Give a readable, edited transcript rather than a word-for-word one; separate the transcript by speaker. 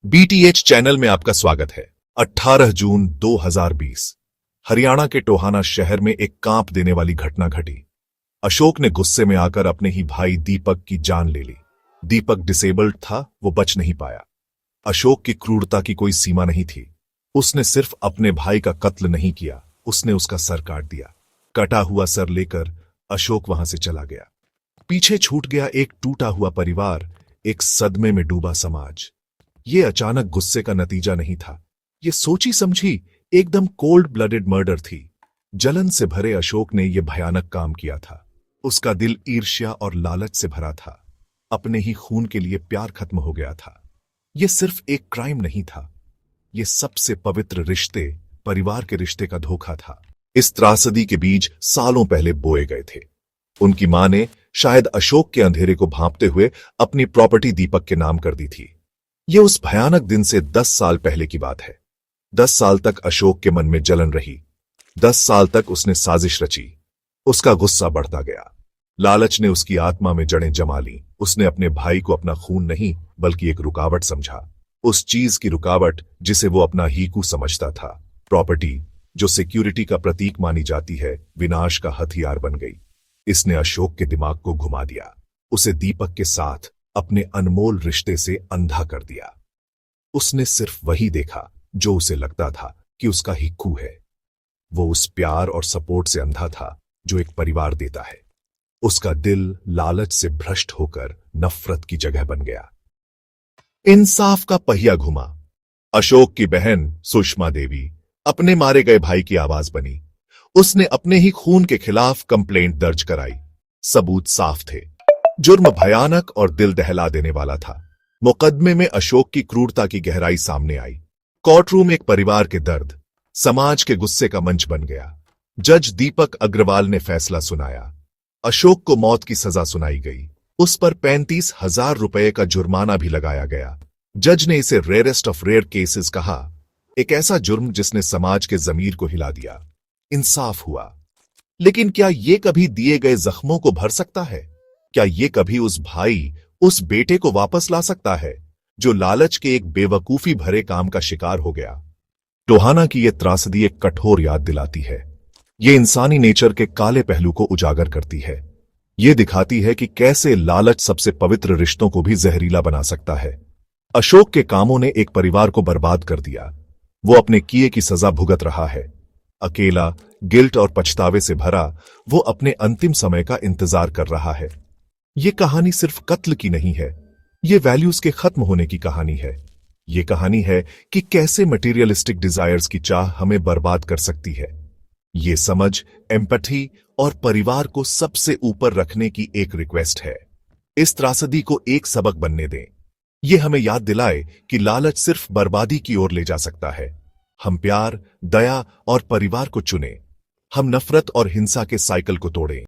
Speaker 1: BTH channel में आपका स्वागत है। 18 जून 2020 हरियाणा के टोहाना शहर में एक कांप देने वाली घटना घटी। अशोक ने गुस्से में आकर अपने ही भाई दीपक की जान ले ली। दीपक डिसेबल्ड था, वो बच नहीं पाया। अशोक की क्रूरता की कोई सीमा नहीं थी। उसने सिर्फ अपने भाई का कत्ल नहीं किया, उसने उसका सर काट दिया। कटा हुआ सर लेकर अशोक वहां से चला गया। पीछे छूट गया एक टूटा हुआ परिवार, एक सदमे में डूबा समाज। ये अचानक गुस्से का नतीजा नहीं था, ये सोची समझी एकदम कोल्ड ब्लडेड मर्डर थी। जलन से भरे अशोक ने यह भयानक काम किया था। उसका दिल ईर्ष्या और लालच से भरा था। अपने ही खून के लिए प्यार खत्म हो गया था। यह सिर्फ एक क्राइम नहीं था, यह सबसे पवित्र रिश्ते, परिवार के रिश्ते का धोखा था। इस त्रासदी के बीज सालों पहले बोए गए थे। उनकी मां ने शायद अशोक के अंधेरे को भांपते हुए अपनी प्रॉपर्टी दीपक के नाम कर दी थी। यह उस भयानक दिन से 10 साल पहले की बात है। 10 साल तक अशोक के मन में जलन रही। 10 साल तक उसने साजिश रची। उसका गुस्सा बढ़ता गया। लालच ने उसकी आत्मा में जड़ें जमा ली। उसने अपने भाई को अपना खून नहीं बल्कि एक रुकावट समझा। उस चीज की रुकावट जिसे वो अपना हीकू समझता था। प्रॉपर्टी जो सिक्योरिटी का प्रतीक मानी जाती है, विनाश का हथियार बन गई। इसने अशोक के दिमाग को घुमा दिया। उसे दीपक के साथ अपने अनमोल रिश्ते से अंधा कर दिया। उसने सिर्फ वही देखा जो उसे लगता था कि उसका हिक्कू है। वो उस प्यार और सपोर्ट से अंधा था जो एक परिवार देता है। उसका दिल लालच से भ्रष्ट होकर नफरत की जगह बन गया। इंसाफ का पहिया घुमा। अशोक की बहन सुषमा देवी अपने मारे गए भाई की आवाज बनी। उसने अपने ही खून के खिलाफ कंप्लेंट दर्ज कराई। सबूत साफ थे। जुर्म भयानक और दिल दहला देने वाला था। मुकदमे में अशोक की क्रूरता की गहराई सामने आई। कोर्टरूम एक परिवार के दर्द, समाज के गुस्से का मंच बन गया। जज दीपक अग्रवाल ने फैसला सुनाया। अशोक को मौत की सजा सुनाई गई। उस पर 35,000 रुपए का जुर्माना भी लगाया गया। जज ने इसे रेयरेस्ट ऑफ रेयर केसेस कहा, एक ऐसा जुर्म जिसने समाज के जमीर को हिला दिया। इंसाफ हुआ, लेकिन क्या यह कभी दिए गए जख्मों को भर सकता है? क्या ये कभी उस भाई, उस बेटे को वापस ला सकता है जो लालच के एक बेवकूफी भरे काम का शिकार हो गया? टोहाना की यह त्रासदी एक कठोर याद दिलाती है। ये इंसानी नेचर के काले पहलू को उजागर करती है। ये दिखाती है कि कैसे लालच सबसे पवित्र रिश्तों को भी जहरीला बना सकता है। अशोक के कामों ने एक परिवार को बर्बाद कर दिया। वो अपने किए की सजा भुगत रहा है। अकेला, गिल्ट और पछतावे से भरा, वो अपने अंतिम समय का इंतजार कर रहा है। ये कहानी सिर्फ कत्ल की नहीं है, ये वैल्यूज के खत्म होने की कहानी है। ये कहानी है कि कैसे मटेरियलिस्टिक डिजायर्स की चाह हमें बर्बाद कर सकती है। ये समझ, एम्पैथी और परिवार को सबसे ऊपर रखने की एक रिक्वेस्ट है। इस त्रासदी को एक सबक बनने दें। ये हमें याद दिलाए कि लालच सिर्फ बर्बादी की ओर ले जा सकता है। हम प्यार, दया और परिवार को चुनें। हम नफरत और हिंसा के साइकिल को तोड़ें।